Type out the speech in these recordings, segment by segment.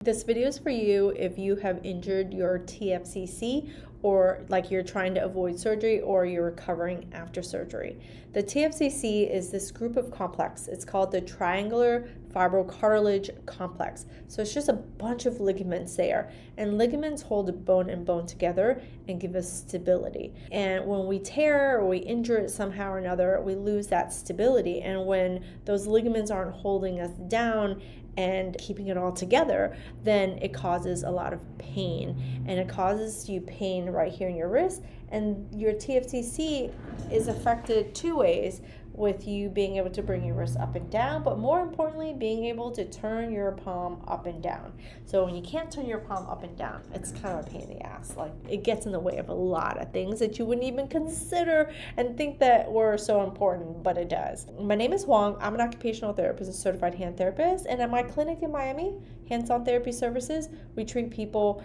This video is for you if you have injured your TFCC or like you're trying to avoid surgery or you're recovering after surgery. The TFCC is this group of complex. It's called the triangular fibrocartilage complex. So it's just a bunch of ligaments there, and ligaments hold bone and bone together and give us stability. And when we tear or we injure it somehow or another, we lose that stability. And when those ligaments aren't holding us down and keeping it all together, then it causes a lot of pain, and it causes you pain right here in your wrist. And your TFCC is affected two ways, with you being able to bring your wrist up and down, but more importantly, being able to turn your palm up and down. So when you can't turn your palm up and down, it's kind of a pain in the ass. Like, it gets in the way of a lot of things that you wouldn't even consider and think that were so important, but it does. My name is Huang. I'm an occupational therapist, a certified hand therapist, and at my clinic in Miami, Hands-On Therapy Services, we treat people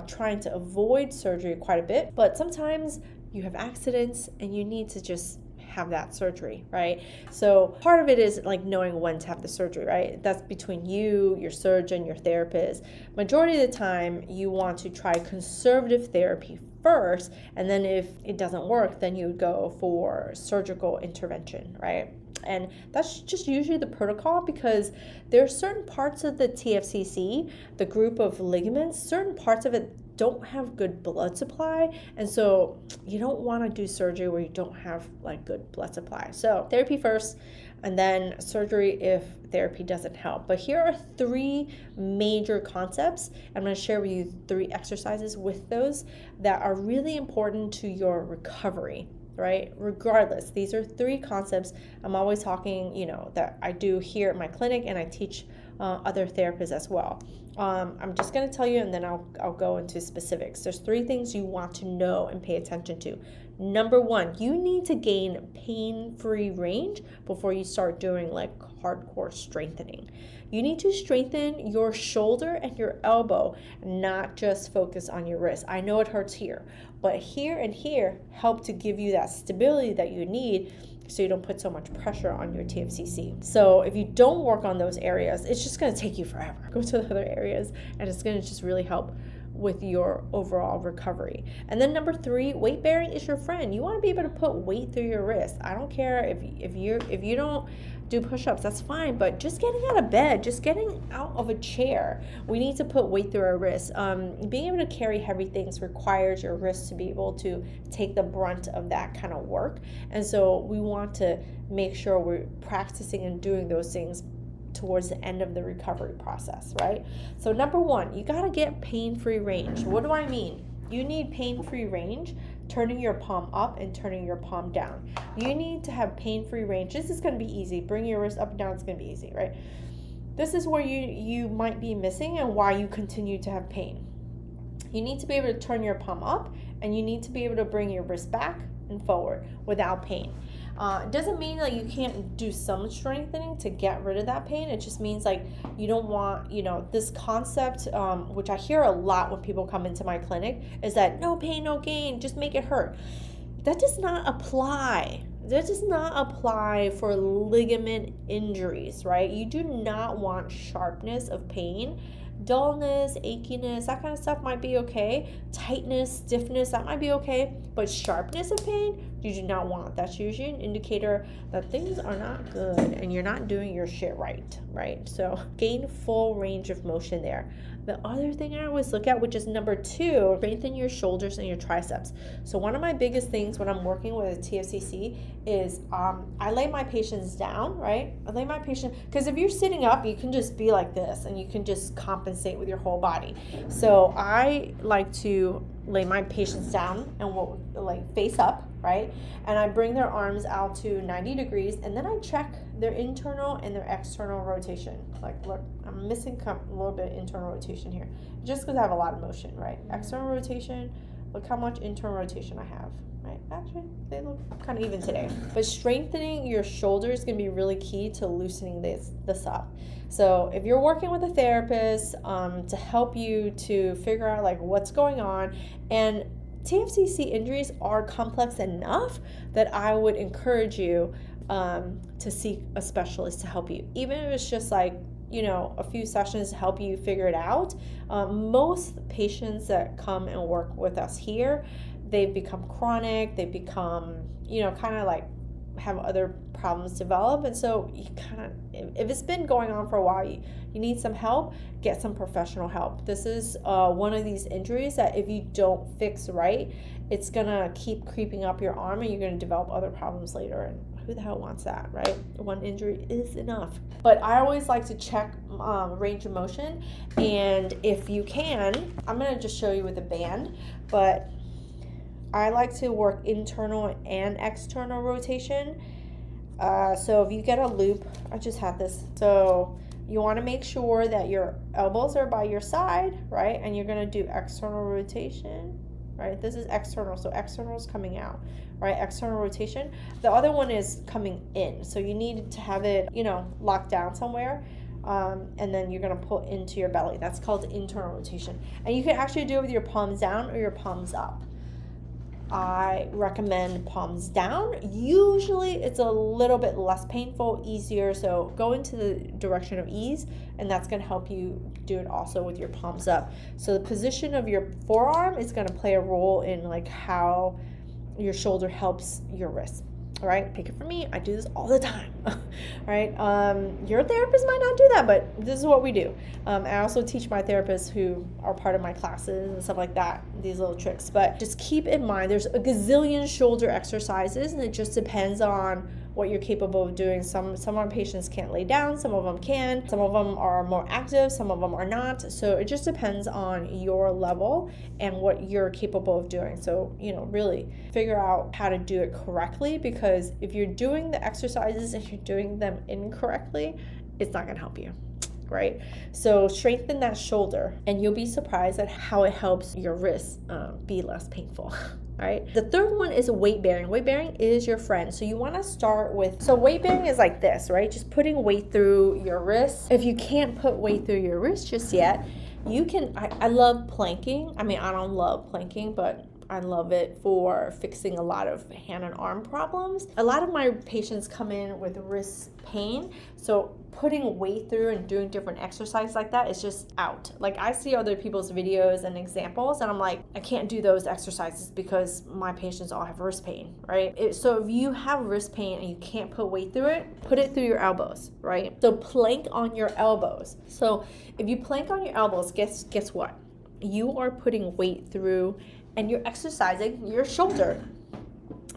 trying to avoid surgery quite a bit, but sometimes you have accidents and you need to just have that surgery, right? So part of it is like knowing when to have the surgery, right? That's between you, your surgeon, your therapist. Majority of the time, you want to try conservative therapy first, and then if it doesn't work, then you would go for surgical intervention, right? And that's just usually the protocol, because there are certain parts of the TFCC, the group of ligaments, certain parts of it don't have good blood supply, and so you don't want to do surgery where you don't have like good blood supply. So therapy first, and then surgery if therapy doesn't help. But here are three major concepts. I'm going to share with you three exercises with those that are really important to your recovery, right? Regardless, these are three concepts I'm always talking, that I do here at my clinic, and I teach other therapists as well. I'm just going to tell you, and then I'll go into specifics. There's three things you want to know and pay attention to. Number one, you need to gain pain-free range before you start doing like hardcore strengthening. You need to strengthen your shoulder and your elbow, not just focus on your wrist. I know it hurts here, but here and here help to give you that stability that you need, so you don't put so much pressure on your TFCC. So if you don't work on those areas, it's just going to take you forever. Go to the other areas, and it's going to just really help with your overall recovery. And then number three, weight bearing is your friend. You want to be able to put weight through your wrist. I don't care if you don't do push-ups, that's fine, but just getting out of bed, just getting out of a chair, we need to put weight through our wrists. Being able to carry heavy things requires your wrists to be able to take the brunt of that kind of work, and so we want to make sure we're practicing and doing those things towards the end of the recovery process, right? So number one, you got to get pain-free range. What do I mean? You need pain-free range, turning your palm up and turning your palm down. You need to have pain-free range. This is going to be easy. Bring your wrist up and down. It's going to be easy, right? This is where you might be missing and why you continue to have pain. You need to be able to turn your palm up, and you need to be able to bring your wrist back and forward without pain. It doesn't mean that you can't do some strengthening to get rid of that pain. It just means like you don't want, this concept, which I hear a lot when people come into my clinic, is that no pain, no gain, just make it hurt. That does not apply. That does not apply for ligament injuries, right? You do not want sharpness of pain. Dullness, achiness, that kind of stuff might be okay. Tightness, stiffness, that might be okay. But sharpness of pain, you do not want. That's usually an indicator that things are not good and you're not doing your shit right? So gain full range of motion there. The other thing I always look at, which is number two, strengthen your shoulders and your triceps. So one of my biggest things when I'm working with a TFCC is I lay my patients down, right? I lay my patient, because if you're sitting up, you can just be like this and you can just compensate with your whole body. So I like to lay my patients down and like face up, right? And I bring their arms out to 90 degrees, and then I check their internal and their external rotation. Like, look, I'm missing a little bit of internal rotation here, just because I have a lot of motion, right? External rotation, look how much internal rotation I have, right? Actually, they look kind of even today. But strengthening your shoulders is going to be really key to loosening this up. So if you're working with a therapist to help you to figure out like what's going on, and TFCC injuries are complex enough that I would encourage you to seek a specialist to help you, even if it's just like a few sessions to help you figure it out. Most patients that come and work with us here, they've become chronic, they've become, kind of like have other problems develop. And so you kind of, if it's been going on for a while, you need some help, get some professional help. This is one of these injuries that if you don't fix right, it's gonna keep creeping up your arm and you're gonna develop other problems later. And who the hell wants that, right? One injury is enough. But I always like to check range of motion. And if you can, I'm gonna just show you with a band, but I like to work internal and external rotation. So if you get a loop, I just had this. So you want to make sure that your elbows are by your side, right? And you're going to do external rotation, right? This is external. So external is coming out, right? External rotation. The other one is coming in. So you need to have it, locked down somewhere. And then you're going to pull into your belly. That's called internal rotation. And you can actually do it with your palms down or your palms up. I recommend palms down. Usually it's a little bit less painful, easier. So go into the direction of ease, and that's going to help you do it also with your palms up. So the position of your forearm is going to play a role in like how your shoulder helps your wrist. All right, take it from me. I do this all the time. All right, your therapist might not do that, but this is what we do. I also teach my therapists who are part of my classes and stuff like that, these little tricks. But just keep in mind, there's a gazillion shoulder exercises, and it just depends on what you're capable of doing. Some of our patients can't lay down, some of them can, some of them are more active, some of them are not. So it just depends on your level and what you're capable of doing. So, really figure out how to do it correctly, because if you're doing the exercises and you're doing them incorrectly, it's not going to help you. Right? So strengthen that shoulder, and you'll be surprised at how it helps your wrist be less painful. Right? The third one is weight bearing. Weight bearing is your friend. So you want to start with, so weight bearing is like this, right? Just putting weight through your wrist. If you can't put weight through your wrist just yet, you can, I love planking. I mean, I don't love planking, but I love it for fixing a lot of hand and arm problems. A lot of my patients come in with wrist pain, so putting weight through and doing different exercises like that is just out. Like, I see other people's videos and examples, and I'm like, I can't do those exercises because my patients all have wrist pain, right? So if you have wrist pain and you can't put weight through it, put it through your elbows, right? So plank on your elbows. So if you plank on your elbows, guess what? You are putting weight through and you're exercising your shoulder.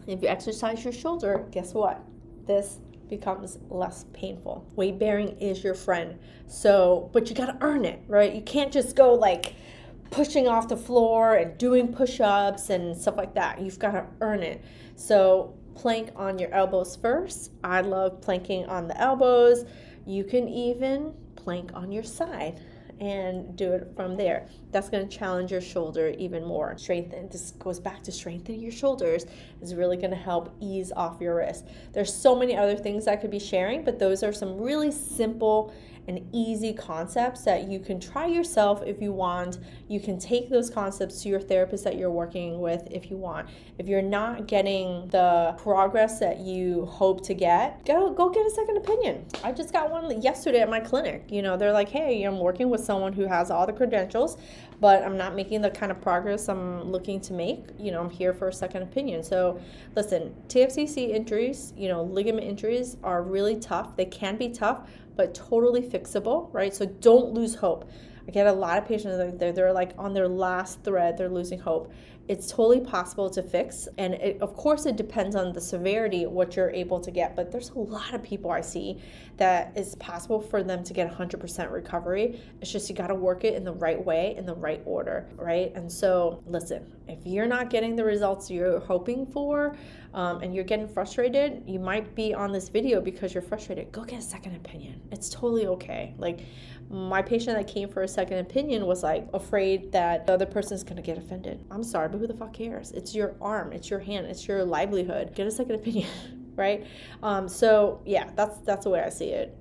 If you exercise your shoulder, guess what? This becomes less painful. Weight bearing is your friend. So, but you gotta earn it, right? You can't just go like pushing off the floor and doing push-ups and stuff like that. You've gotta earn it. So plank on your elbows first. I love planking on the elbows. You can even plank on your side and do it from there. That's going to challenge your shoulder even more. Strengthen. This goes back to strengthening your shoulders is really going to help ease off your wrist. There's so many other things I could be sharing, but those are some really simple and easy concepts that you can try yourself if you want. You can take those concepts to your therapist that you're working with if you want. If you're not getting the progress that you hope to get, go get a second opinion. I just got one yesterday at my clinic. They're like, hey, I'm working with someone who has all the credentials, but I'm not making the kind of progress I'm looking to make. I'm here for a second opinion. So listen, TFCC injuries, ligament injuries are really tough. They can be tough, but totally fixable, right? So don't lose hope. I get a lot of patients, they're like on their last thread, they're losing hope. It's totally possible to fix. And of course, it depends on the severity of what you're able to get. But there's a lot of people I see that it's possible for them to get 100% recovery. It's just you got to work it in the right way, in the right order, right? And so listen, if you're not getting the results you're hoping for, and you're getting frustrated, you might be on this video because you're frustrated. Go get a second opinion. It's totally okay. Like, my patient that came for a second opinion was like afraid that the other person's gonna get offended. I'm sorry, but who the fuck cares? It's your arm, it's your hand, it's your livelihood. Get a second opinion, right? So yeah, that's the way I see it.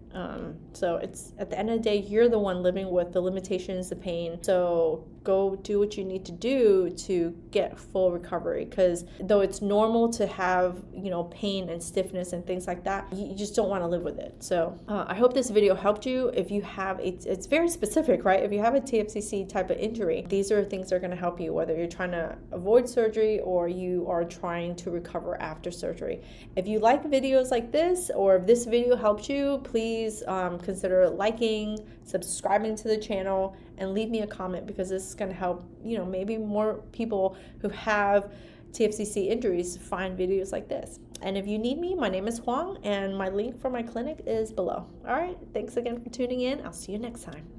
So it's, at the end of the day, you're the one living with the limitations, the pain. So go do what you need to do to get full recovery, because though it's normal to have, pain and stiffness and things like that, you just don't want to live with it. So I hope this video helped you. If you have it's very specific, right? If you have a TFCC type of injury, these are things that are going to help you, whether you're trying to avoid surgery or you are trying to recover after surgery. If you like videos like this, or if this video helped you, please consider liking, subscribing to the channel, and leave me a comment, because this is going to help, maybe more people who have TFCC injuries find videos like this. And if you need me, my name is Huang, and my link for my clinic is below. All right, thanks again for tuning in. I'll see you next time.